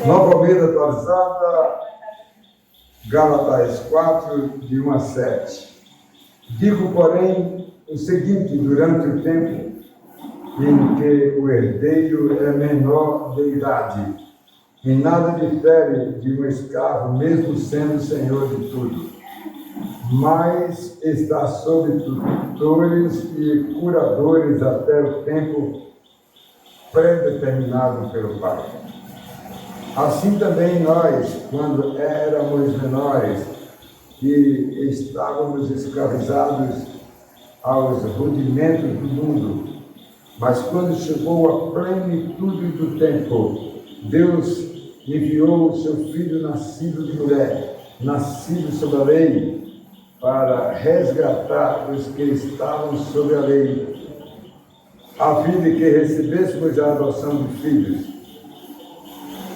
Nova Almeida atualizada, Gálatas 4, de 1 a 7. Digo, porém, o seguinte: durante o tempo em que o herdeiro é menor de idade, em nada difere de um escravo, mesmo sendo senhor de tudo, mas está sob tutores e curadores até o tempo predeterminado pelo Pai. Assim também nós, quando éramos menores e estávamos escravizados aos rudimentos do mundo, mas quando chegou a plenitude do tempo, Deus enviou o seu Filho nascido de mulher, nascido sob a lei, para resgatar os que estavam sob a lei, a fim de que recebêssemos a adoção de filhos.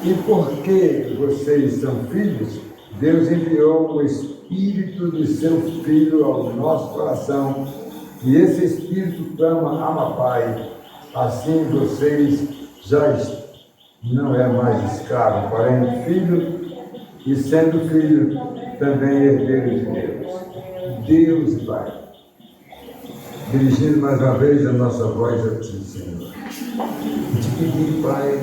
E porque vocês são filhos, Deus enviou o Espírito do seu Filho ao nosso coração, e esse Espírito clama: Ama, Pai. Assim vocês já não é mais escravo, porém filho, e sendo filho, também herdeiro de Deus. Deus e Pai, dirigindo mais uma vez a nossa voz a Ti, Senhor. E te pedir, Pai,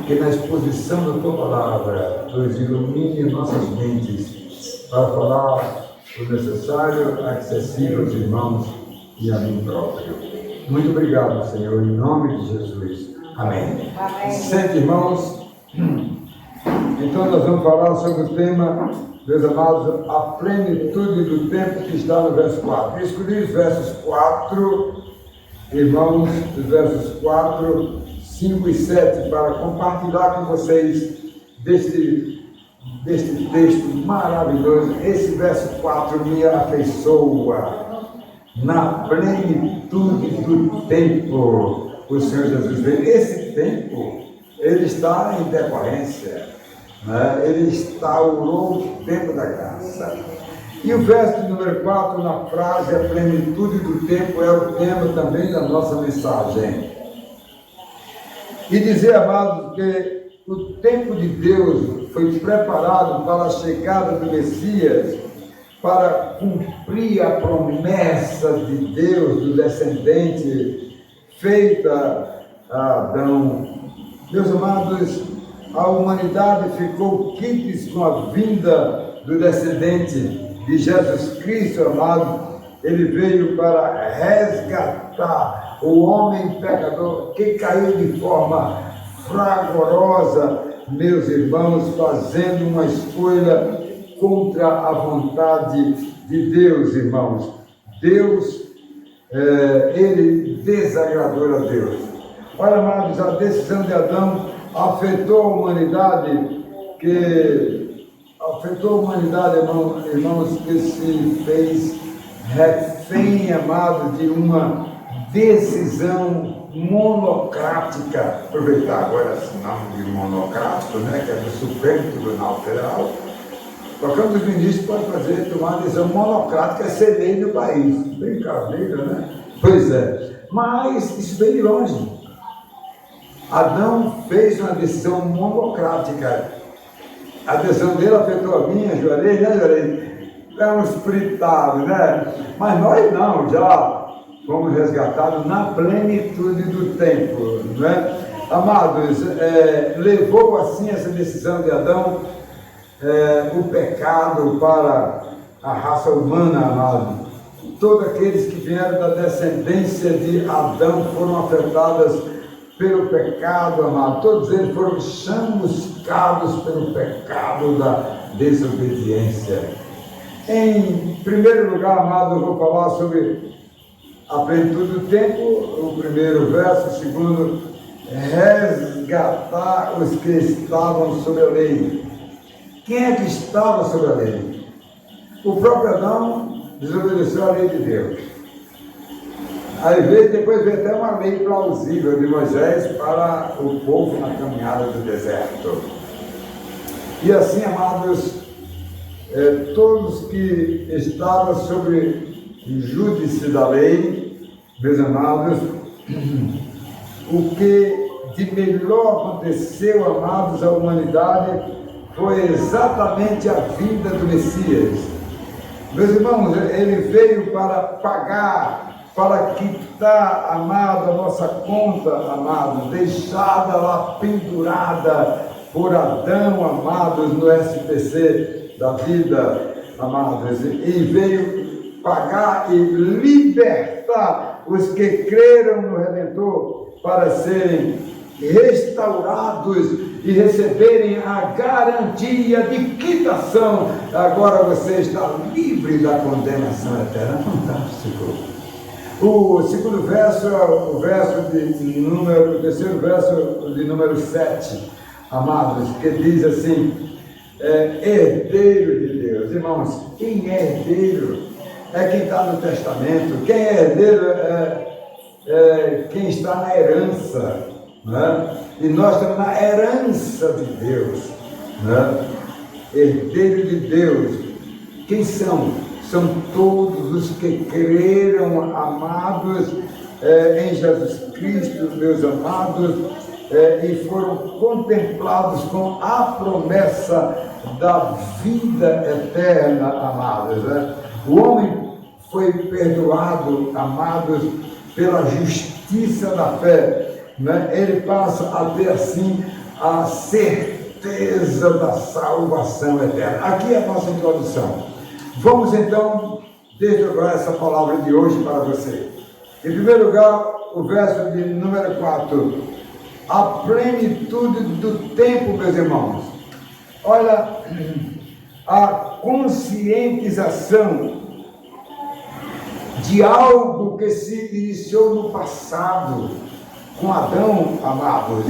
que na exposição da Tua Palavra, Tu ilumine nossas mentes para falar o necessário, acessível aos irmãos e a mim próprio. Muito obrigado, Senhor, em nome de Jesus. Amém. Sente, irmãos. Então nós vamos falar sobre o tema, meus amados, a plenitude do tempo, que está no verso 4. Eu escolhi os versos 4, irmãos, os versos 4, 5 e 7, para compartilhar com vocês deste texto maravilhoso. Esse verso 4 me afeiçoa. Na plenitude do tempo, o Senhor Jesus veio. Esse tempo, ele está em decorrência, né? Ele instaurou o tempo da graça. E o verso número 4, na frase, a plenitude do tempo, é o tema também da nossa mensagem. E dizer, amados, que o tempo de Deus foi preparado para a chegada do Messias, para cumprir a promessa de Deus, do descendente, feita a Adão. Meus amados, a humanidade ficou quites com a vinda do descendente de Jesus Cristo, amado. Ele veio para resgatar o homem pecador que caiu de forma fragorosa, meus irmãos, fazendo uma escolha contra a vontade de Deus, irmãos. Deus, ele desagradou a Deus. Olha, amados, a decisão de Adão afetou a humanidade, irmãos, que se fez refém, amado, de uma decisão monocrática. Aproveitar agora esse nome de monocrático, né, que é do Supremo Tribunal Federal. Qualquer um dos ministros pode tomar uma decisão monocrática, ser lei do país. Brincadeira, né? Pois é. Mas isso veio de longe. Adão fez uma decisão monocrática. A decisão dele afetou a minha, Juarez, né, Juarez? Estamos fritados, né? Mas nós não, já fomos resgatados na plenitude do tempo, né? Amados, levou assim essa decisão de Adão, o pecado para a raça humana, amado. Todos aqueles que vieram da descendência de Adão foram afetados pelo pecado, amado. Todos eles foram chamuscados pelo pecado da desobediência. Em primeiro lugar, amado, eu vou falar sobre a plenitude do tempo, o primeiro verso. O segundo, resgatar os que estavam sob a lei. Quem é que estava sob a lei? O próprio Adão desobedeceu a lei de Deus. Aí depois veio até uma lei plausível de Moisés para o povo na caminhada do deserto. E assim, amados, todos que estavam sobre o júdice da lei, meus amados, o que de melhor aconteceu, amados, à humanidade, foi exatamente a vinda do Messias. Meus irmãos, ele veio para pagar, para quitar, amado, a nossa conta, amado, deixada lá pendurada por Adão, amados, no SPC da vida, amados, e veio pagar e libertar os que creram no Redentor para serem restaurados e receberem a garantia de quitação. Agora você está livre da condenação eterna. Fantástico. O segundo verso é o terceiro verso de número 7, amados, que diz assim: herdeiro de Deus. Irmãos, quem é herdeiro? É quem está no testamento. Quem é herdeiro é quem está na herança, né? E nós estamos na herança de Deus, né? Herdeiro de Deus. Quem são? São todos os que creram, amados, em Jesus Cristo, meus amados, e foram contemplados com a promessa da vida eterna, amados, né? O homem foi perdoado, amados, pela justiça da fé, né? Ele passa a ter assim a certeza da salvação eterna. Aqui é a nossa introdução. Vamos então desdobrar essa palavra de hoje para você. Em primeiro lugar, o verso de número 4. A plenitude do tempo, meus irmãos. Olha, a conscientização de algo que se iniciou no passado, com Adão, amados.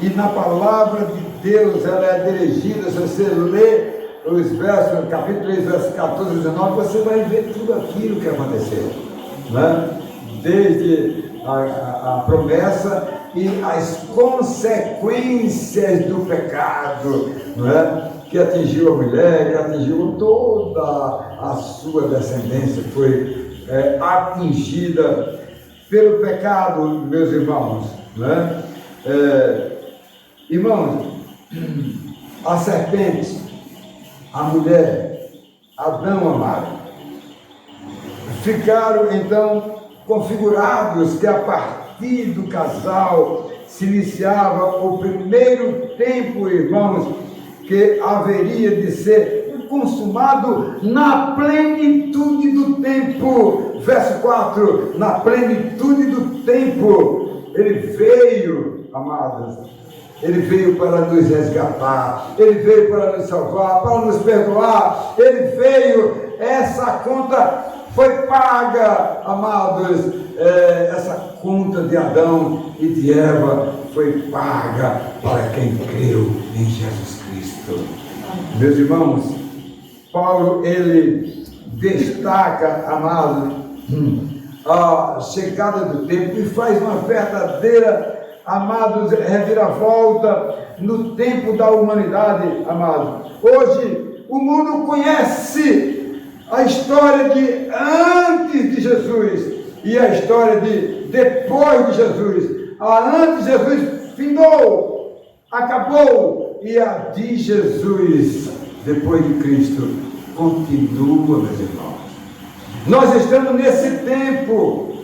E na palavra de Deus ela é dirigida. Se você lê os versos, capítulo 3, versos 14 e 19, você vai ver tudo aquilo que aconteceu, né? Desde a promessa e as consequências do pecado, né? Que atingiu a mulher, que atingiu toda a sua descendência, foi atingida pelo pecado, meus irmãos, né? Irmãos, a serpente, a mulher, Adão amado, ficaram então configurados que a partir do casal se iniciava o primeiro tempo, irmãos, que haveria de ser consumado na plenitude do tempo. Verso 4, na plenitude do tempo, ele veio, amados, ele veio para nos resgatar, ele veio para nos salvar, para nos perdoar, ele veio, essa conta foi paga, amados, essa conta de Adão e de Eva foi paga para quem creu em Jesus Cristo. Meus irmãos, Paulo, ele destaca, amados, a chegada do tempo e faz uma verdadeira, amados, reviravolta no tempo da humanidade, amados. Hoje o mundo conhece a história de antes de Jesus e a história de depois de Jesus. A antes de Jesus findou, acabou, e a de Jesus, depois de Cristo, continua, meus irmãos. Nós estamos nesse tempo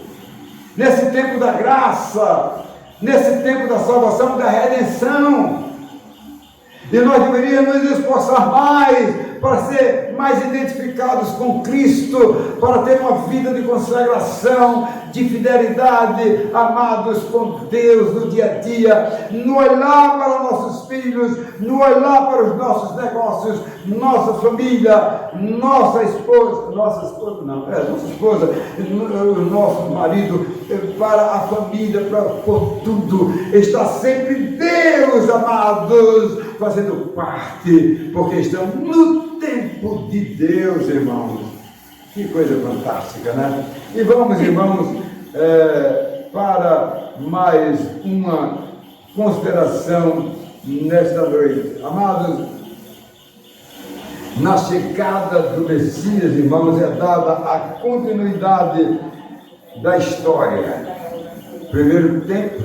da graça, nesse tempo da salvação, da redenção, e nós deveríamos nos esforçar mais para ser mais identificados com Cristo, para ter uma vida de consagração, de fidelidade, amados, com Deus no dia a dia, no olhar para nossos filhos, no olhar para os nossos negócios, nossa família, nossa esposa, nosso marido, para a família, por tudo, está sempre Deus, amados, fazendo parte, porque estamos no tempo de Deus, irmãos. Que coisa fantástica, né? E vamos, irmãos, para mais uma consideração nesta noite. Amados, na chegada do Messias, irmãos, é dada a continuidade da história. Primeiro tempo,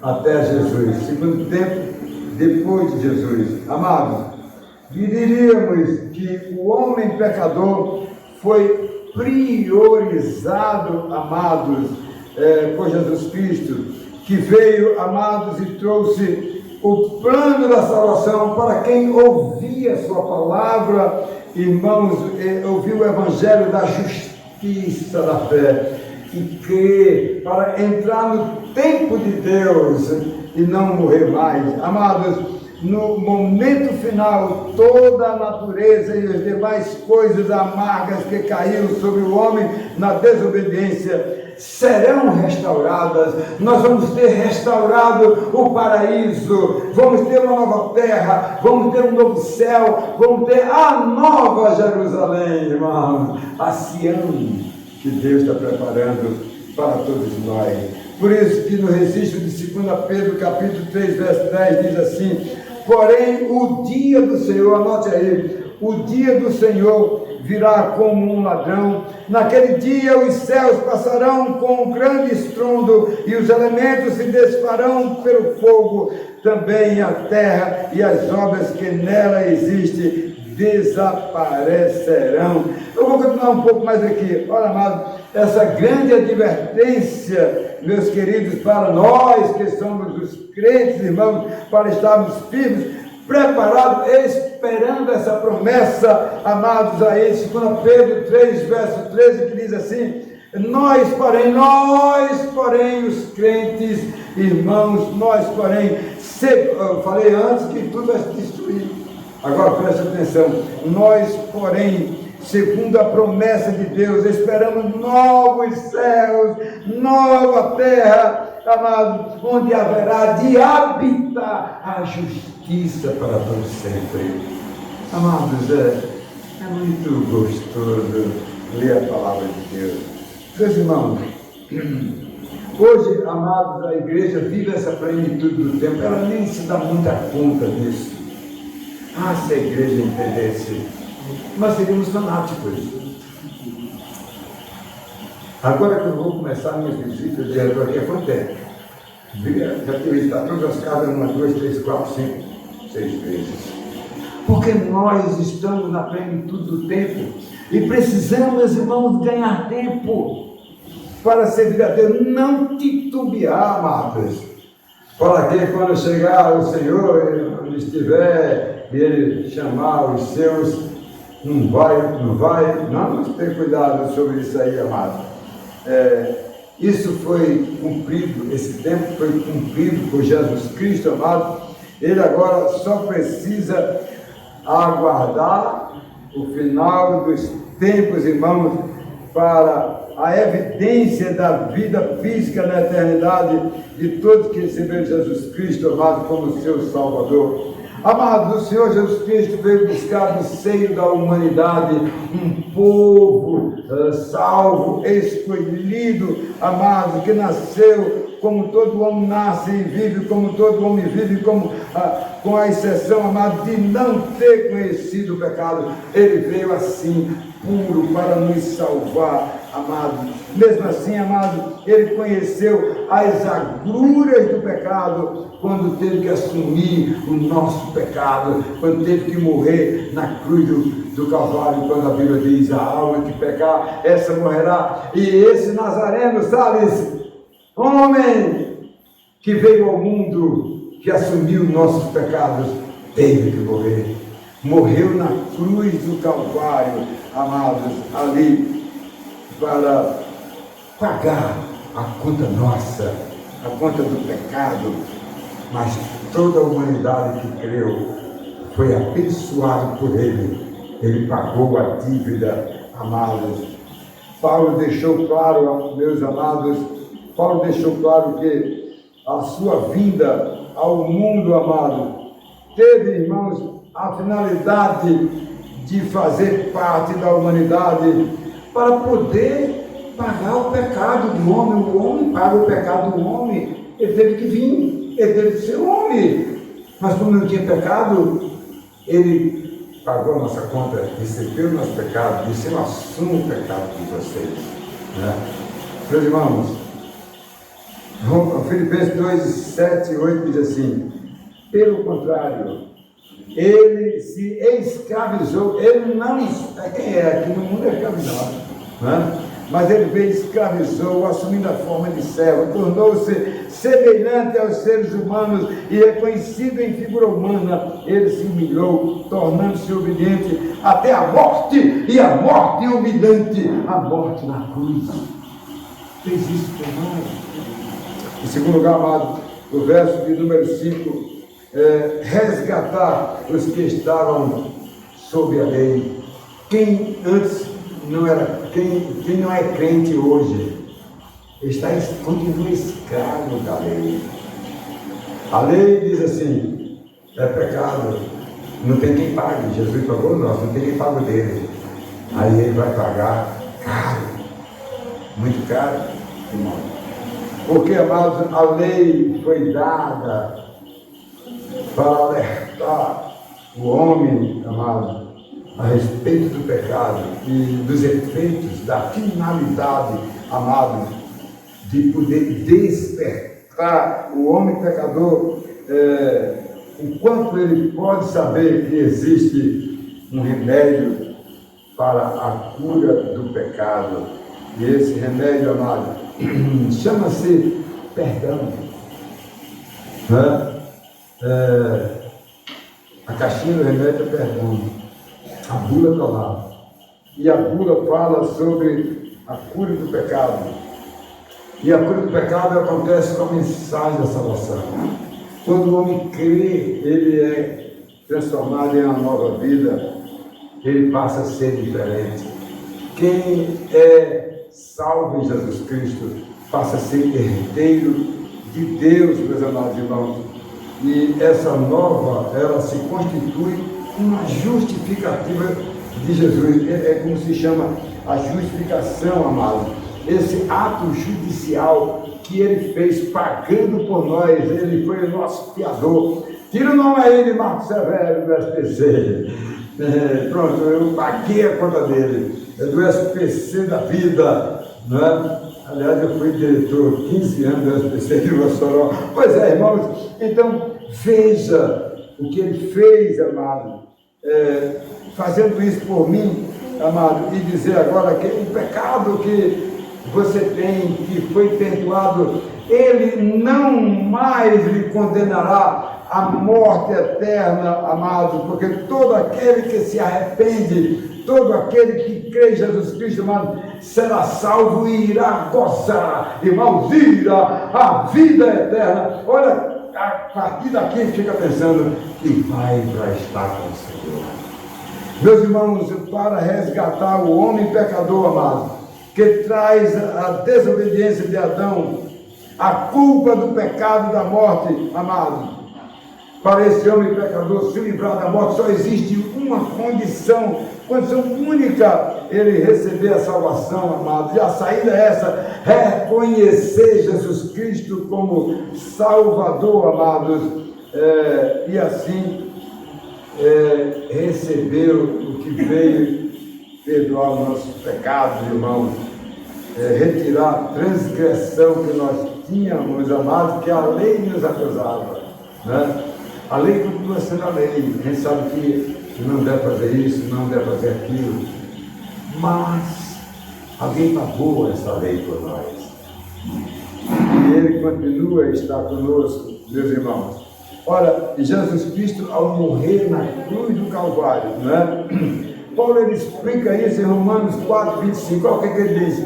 até Jesus. Segundo tempo, depois de Jesus. Amados, diríamos que o homem pecador foi priorizado, amados, por Jesus Cristo, que veio, amados, e trouxe o plano da salvação para quem ouvia a sua palavra, irmãos, ouviu o evangelho da justiça da fé e crê para entrar no tempo de Deus e não morrer mais. Amados, no momento final, toda a natureza e as demais coisas amargas que caíram sobre o homem na desobediência serão restauradas. Nós vamos ter restaurado o paraíso, vamos ter uma nova terra, vamos ter um novo céu, vamos ter a nova Jerusalém, irmãos, a Sião que Deus está preparando para todos nós. Por isso que no registro de 2 Pedro, capítulo 3, verso 10, diz assim: porém, o dia do Senhor, anote aí, o dia do Senhor virá como um ladrão. Naquele dia os céus passarão com um grande estrondo e os elementos se desfarão pelo fogo. Também a terra e as obras que nela existem desaparecerão. Eu vou continuar um pouco mais aqui. Olha, amado, essa grande advertência, meus queridos, para nós que somos os crentes, irmãos, para estarmos firmes, preparados, esperando essa promessa, amados, aí, 2 Pedro 3, verso 13, que diz assim: nós, porém, os crentes, irmãos, eu falei antes que tudo vai se destruir. Agora preste atenção, nós, porém, segundo a promessa de Deus, esperamos novos céus, nova terra, amado, onde haverá de habitar a justiça para todos sempre. Amados, é muito gostoso ler a palavra de Deus. Meus irmãos, hoje, amados, a igreja vive essa plenitude do tempo, ela nem se dá muita conta disso. Se a igreja entendesse, nós seríamos fanáticos. Agora que eu vou começar a minha visita de aqui há quanto tempo? Já tive visitado todas as casas, 1, 2, 3, 4, 5, 6 vezes. Porque nós estamos na plenitude do tempo e precisamos, irmãos, ganhar tempo para servir a Deus, não titubear, amados, para que quando chegar o Senhor, onde estiver, e Ele chamar os seus, não vai, vamos ter cuidado sobre isso aí, amado. Isso foi cumprido, esse tempo foi cumprido por Jesus Cristo, amado. Ele agora só precisa aguardar o final dos tempos, irmãos, para a evidência da vida física na eternidade de todos que receberam Jesus Cristo, amado, como seu Salvador. Amado, o Senhor Jesus Cristo veio buscar no seio da humanidade um povo salvo, escolhido, amado, que nasceu como todo homem nasce e vive, como todo homem vive, com a exceção, amado, de não ter conhecido o pecado. Ele veio assim, puro, para nos salvar, amado. Mesmo assim, amado, ele conheceu as agruras do pecado, quando teve que assumir o nosso pecado, quando teve que morrer na cruz do Calvário, quando a Bíblia diz: a alma que pecar, essa morrerá. E esse Nazareno, Salles, homem que veio ao mundo, que assumiu nossos pecados, teve que morrer. Morreu na cruz do Calvário, amados, ali, para pagar a conta nossa, a conta do pecado. Mas toda a humanidade que creu foi abençoada por Ele. Ele pagou a dívida, amados. Paulo deixou claro, meus amados, Paulo deixou claro que a sua vinda ao mundo, amado, teve, irmãos, a finalidade de fazer parte da humanidade para poder pagar o pecado do homem. O homem paga o pecado do homem. Ele teve que vir, ele teve que ser homem. Mas como não tinha pecado, ele pagou a nossa conta, recebeu o nosso pecado, disse: eu assumo o pecado de vocês. Meus irmãos, Filipenses 2, 7 e 8 diz assim: pelo contrário, ele se escravizou, ele não, quem é aqui no mundo é escravizado, né? Mas ele veio, escravizou, assumindo a forma de servo, tornou-se semelhante aos seres humanos e reconhecido em figura humana, ele se humilhou, tornando-se obediente até a morte, e a morte humilhante, a morte na cruz. Fez isso por nós. Em segundo lugar, amado, o verso de número 5, resgatar os que estavam sob a lei. Quem antes não era, quem não é crente hoje, continua escravo da lei. A lei diz assim: é pecado, não tem quem pague. Jesus pagou nós, não tem quem pague dele. Aí ele vai pagar caro, muito caro, irmão. Porque, amados, a lei foi dada para alertar o homem, amado, a respeito do pecado e dos efeitos, da finalidade, amado, de poder despertar o homem pecador, enquanto ele pode saber que existe um remédio para a cura do pecado. E esse remédio, amado, chama-se perdão. Né? A caixinha do remédio é perdão. A bula está lá. E a bula fala sobre a cura do pecado. E a cura do pecado acontece com a mensagem da salvação. Quando o homem crê, ele é transformado em uma nova vida, ele passa a ser diferente. Quem é salvo em Jesus Cristo passa a ser herdeiro de Deus, meus amados irmãos. E essa nova, ela se constitui uma justificativa de Jesus. É como se chama a justificação, amado. Esse ato judicial que ele fez pagando por nós, ele foi o nosso fiador. Tira o nome aí de Marcos Severo do SPC. Pronto, eu paguei a conta dele. É do SPC da vida, não é? Aliás, eu fui diretor 15 anos do SPC aqui no Mossoró. Pois é, irmãos, então veja o que ele fez, amado, fazendo isso por mim, amado, e dizer agora que o pecado que você tem, que foi perdoado, ele não mais lhe condenará à morte eterna, amado, porque todo aquele que se arrepende, todo aquele que crê em Jesus Cristo, amado, será salvo e irá gozar, irmãos, irá a vida eterna. Olha, a partir daqui fica pensando que vai estar com o Senhor. Meus irmãos, para resgatar o homem pecador, amado, que traz a desobediência de Adão, a culpa do pecado da morte, amado, para esse homem pecador se livrar da morte, só existe uma condição única, ele receber a salvação, amado. E a saída é essa: reconhecer Jesus Cristo como Salvador, amados, e assim receber o que veio perdoar os nossos pecados, irmãos, retirar a transgressão que nós tínhamos, amados, que a lei nos acusava, né? A lei continua sendo a lei. A gente sabe que não deve fazer isso, não deve fazer aquilo, mas alguém pagou essa lei por nós. E ele continua a estar conosco, meus irmãos. Ora, Jesus Cristo, ao morrer na cruz do Calvário, né? Paulo ele explica isso em Romanos 4, 25. Olha o que ele diz: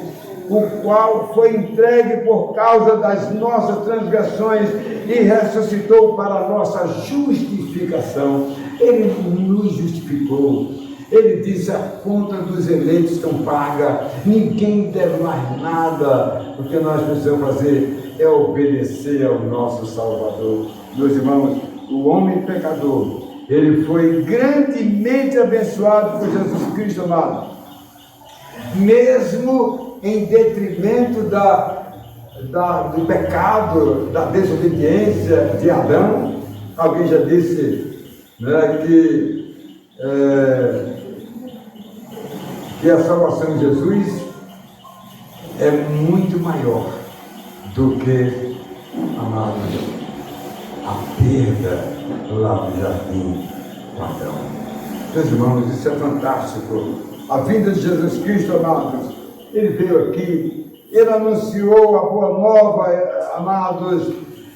o qual foi entregue por causa das nossas transgressões e ressuscitou para a nossa justificação. Ele nos justificou. Ele disse: a conta dos eleitos estão paga, ninguém deve mais nada. O que nós precisamos fazer é obedecer ao nosso Salvador. Meus irmãos, o homem pecador, ele foi grandemente abençoado por Jesus Cristo, amado. Mesmo em detrimento do pecado, da desobediência de Adão. Alguém já disse, né, que a salvação de Jesus é muito maior do que amados, a perda lá do jardim com Adão. Meus irmãos, isso é fantástico. A vinda de Jesus Cristo, amados, ele veio aqui, ele anunciou a boa nova, amados,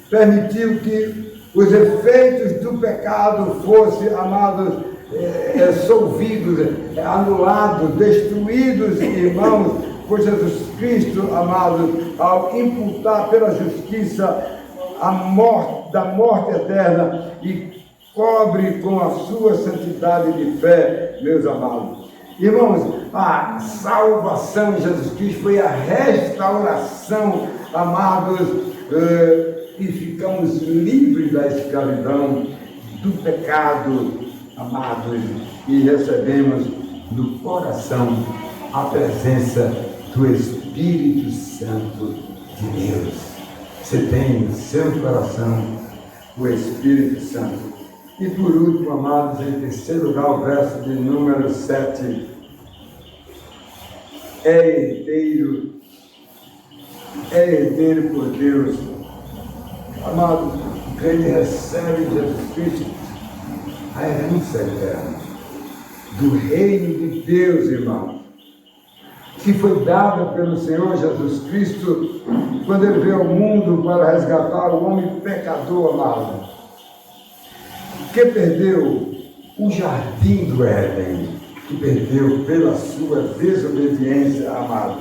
permitiu que os efeitos do pecado fossem, amados, solvidos, anulados, destruídos, irmãos, por Jesus Cristo, amados, ao imputar pela justiça a morte, da morte eterna, e cobre com a sua santidade de fé, meus amados. Irmãos, a salvação em Jesus Cristo foi a restauração, amados, e ficamos livres da escravidão, do pecado, amados, e recebemos no coração a presença do Espírito Santo de Deus. Você tem no seu coração o Espírito Santo. E por último, amados, em terceiro lugar, o verso de número 7. É herdeiro por Deus. Amados, ele recebe em Jesus Cristo a herança eterna do reino de Deus, irmão, que foi dada pelo Senhor Jesus Cristo quando ele veio ao mundo para resgatar o homem pecador, amado, que perdeu o jardim do Éden, que perdeu pela sua desobediência, amado.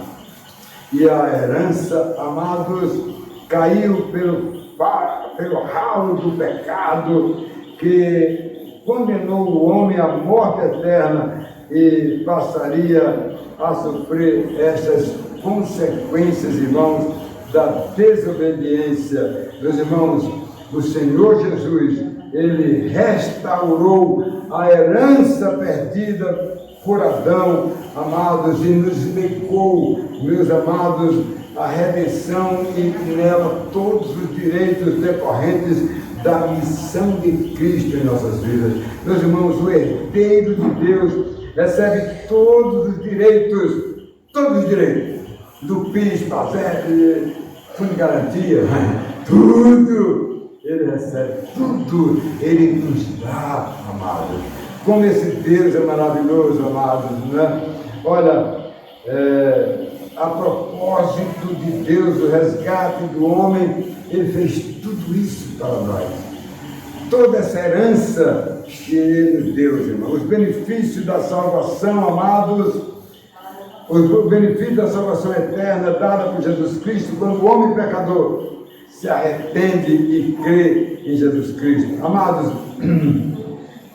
E a herança, amados, caiu pelo ralo do pecado, que condenou o homem à morte eterna e passaria a sofrer essas consequências, irmãos, da desobediência. Meus irmãos, o Senhor Jesus, ele restaurou a herança perdida por Adão, amados, e nos legou, meus amados, a redenção e nela todos os direitos decorrentes da missão de Cristo em nossas vidas. Meus irmãos, o herdeiro de Deus recebe todos os direitos do PIS, PASEP, fundo de garantia, tudo. Ele recebe tudo, ele nos dá, amados. Como esse Deus é maravilhoso, amados, né? Olha, a propósito de Deus, o resgate do homem, ele fez tudo isso para nós. Toda essa herança que ele nos deu, irmão, os benefícios da salvação, amados, os benefícios da salvação eterna dada por Jesus Cristo, quando o homem pecador se arrepende e crê em Jesus Cristo. Amados,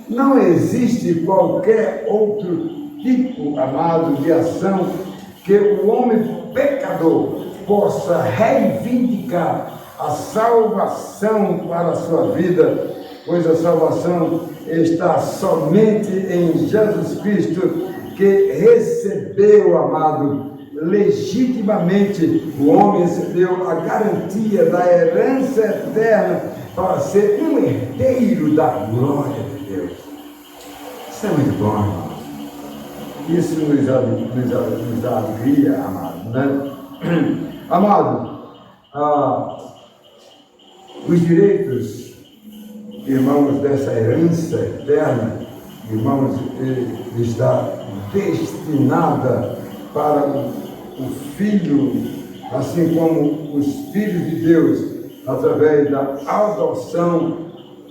não existe qualquer outro tipo, amado, de ação que o homem pecador possa reivindicar a salvação para a sua vida, pois a salvação está somente em Jesus Cristo, que recebeu, amado, legitimamente. O homem recebeu a garantia da herança eterna para ser um herdeiro da glória de Deus. Isso é muito bom, irmão. Isso nos dá alegria, amado, né? Amado, os direitos, irmãos, dessa herança eterna, irmãos, está destinada para o Filho, assim como os filhos de Deus, através da adoção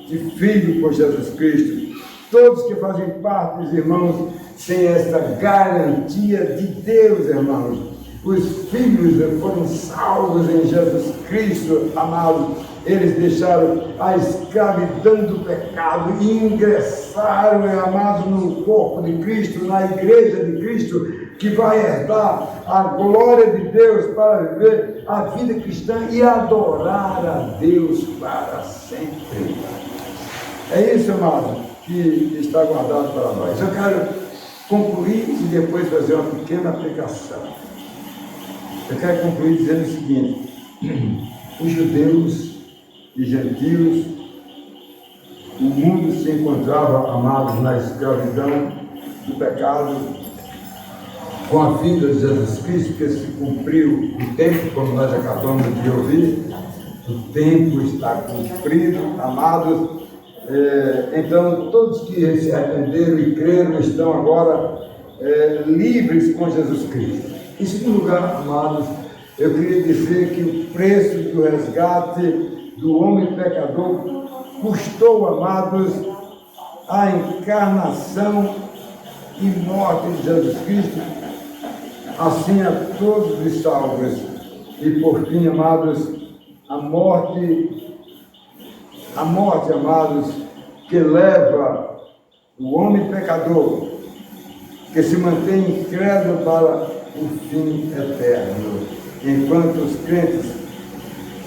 de filho por Jesus Cristo. Todos que fazem parte, irmãos, têm esta garantia de Deus, irmãos. Os filhos foram salvos em Jesus Cristo, amados. Eles deixaram a escravidão do pecado e ingressaram, amados, no corpo de Cristo, na igreja de Cristo, que vai herdar a glória de Deus para viver a vida cristã e adorar a Deus para sempre. É isso, amado, que está guardado para nós. Eu quero concluir e depois fazer uma pequena aplicação. Eu quero concluir dizendo o seguinte: os judeus e gentios, o mundo se encontrava, amados, na escravidão do pecado. Com a vinda de Jesus Cristo, que se cumpriu o tempo, como nós acabamos de ouvir, o tempo está cumprido, amados. Então, todos que se arrependeram e creram estão agora livres com Jesus Cristo. Em segundo lugar, amados, eu queria dizer que o preço do resgate do homem pecador custou, amados, a encarnação e morte de Jesus Cristo, assim a todos os salvos. E por fim, amados, a morte, amados, que leva o homem pecador, que se mantém incrédulo para o fim eterno, enquanto os crentes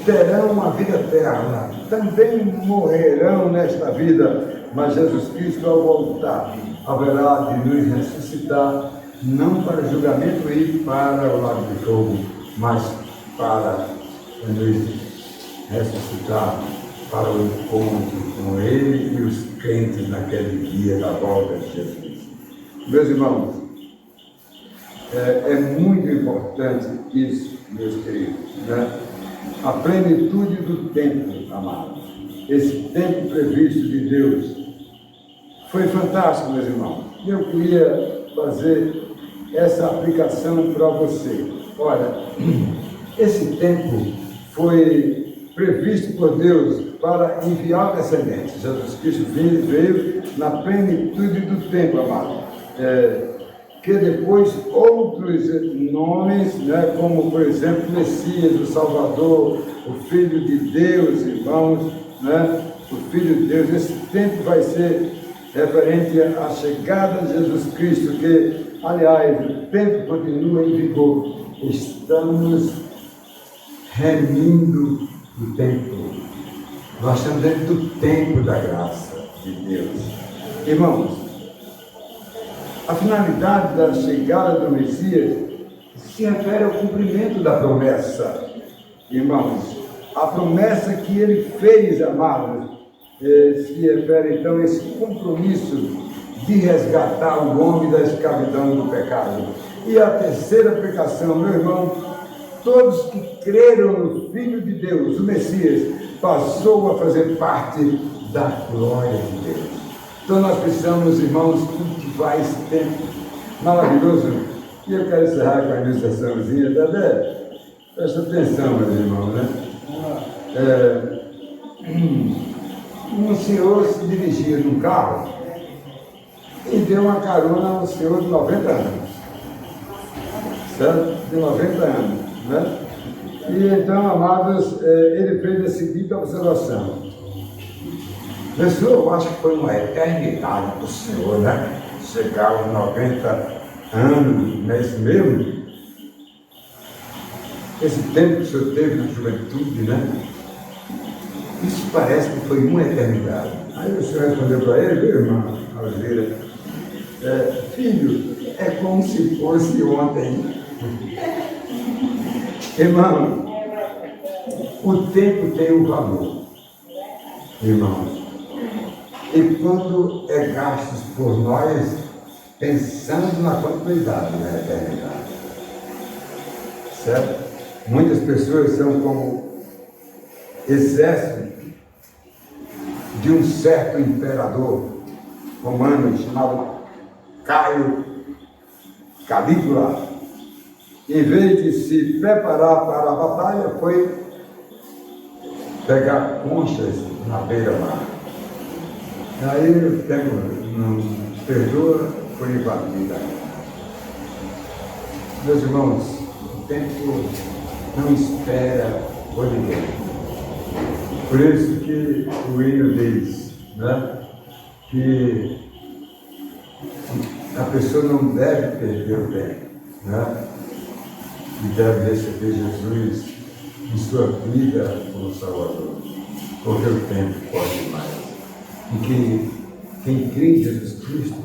terão uma vida eterna, também morrerão nesta vida, mas Jesus Cristo, ao voltar, haverá de nos ressuscitar, não para julgamento e para o lago de fogo, mas para nos ressuscitar para o encontro com Ele e os crentes naquele dia da volta de Jesus. Meus irmãos, é muito importante isso, meus queridos, né? A plenitude do tempo, amados. Esse tempo previsto de Deus foi fantástico, meus irmãos. E eu queria fazer essa aplicação para você. Olha, esse tempo foi previsto por Deus para enviar descendentes. Jesus Cristo veio na plenitude do tempo, amado. Que depois outros nomes, né, como por exemplo o Messias, o Salvador, o Filho de Deus, irmãos, né, o Filho de Deus, esse tempo vai ser referente à chegada de Jesus Cristo, que, aliás, o tempo continua em vigor. Estamos remindo o tempo. Nós estamos dentro do tempo da graça de Deus. Irmãos, a finalidade da chegada do Messias se refere ao cumprimento da promessa. Irmãos, a promessa que ele fez, amados, se refere então a esse compromisso de resgatar o homem da escravidão do pecado. E a terceira aplicação, meu irmão, todos que creram no Filho de Deus, o Messias, passou a fazer parte da glória de Deus. Então nós precisamos, irmãos, cultivar esse tempo maravilhoso. E eu quero encerrar com a ilustraçãozinha, Dedé. Presta atenção, meus irmãos, né? Um senhor se dirigia num carro e deu uma carona a um senhor de 90 anos. Certo? De 90 anos, né? E então, amados, ele fez a seguinte observação. Pessoal, eu acho que foi uma eternidade para o senhor, né? Chegar aos 90 anos, não é isso mesmo? Esse tempo que o senhor teve na juventude, né? Isso parece que foi uma eternidade. Aí o senhor respondeu para ele, meu irmão, Algeira, filho, é como se fosse ontem. Irmão, o tempo tem um valor, irmãos. E quando é gasto por nós, pensando na continuidade da eternidade. Certo? Muitas pessoas são como exército de um certo imperador romano chamado Caio Calígula. Em vez de se preparar para a batalha, foi pegar conchas na beira-mar. Aí o tempo não perdoa, foi invadida. Meus irmãos, o tempo não espera por ninguém. Por isso que o hino diz, né, que a pessoa não deve perder o tempo, né, e deve receber Jesus em sua vida como Salvador, porque o tempo pode mais. E quem crê em Jesus Cristo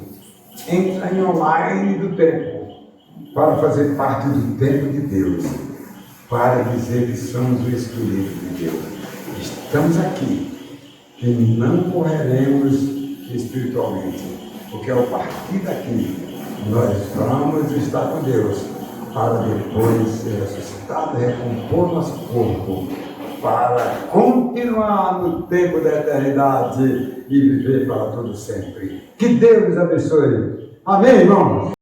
entra em online do tempo para fazer parte do tempo de Deus, para dizer que somos o escolhido de Deus. Estamos aqui e não morreremos espiritualmente, porque ao partir daqui nós vamos estar com Deus para depois ser ressuscitado e recompor nosso corpo para continuar no tempo da eternidade e viver para todo sempre. Que Deus nos abençoe. Amém, irmãos?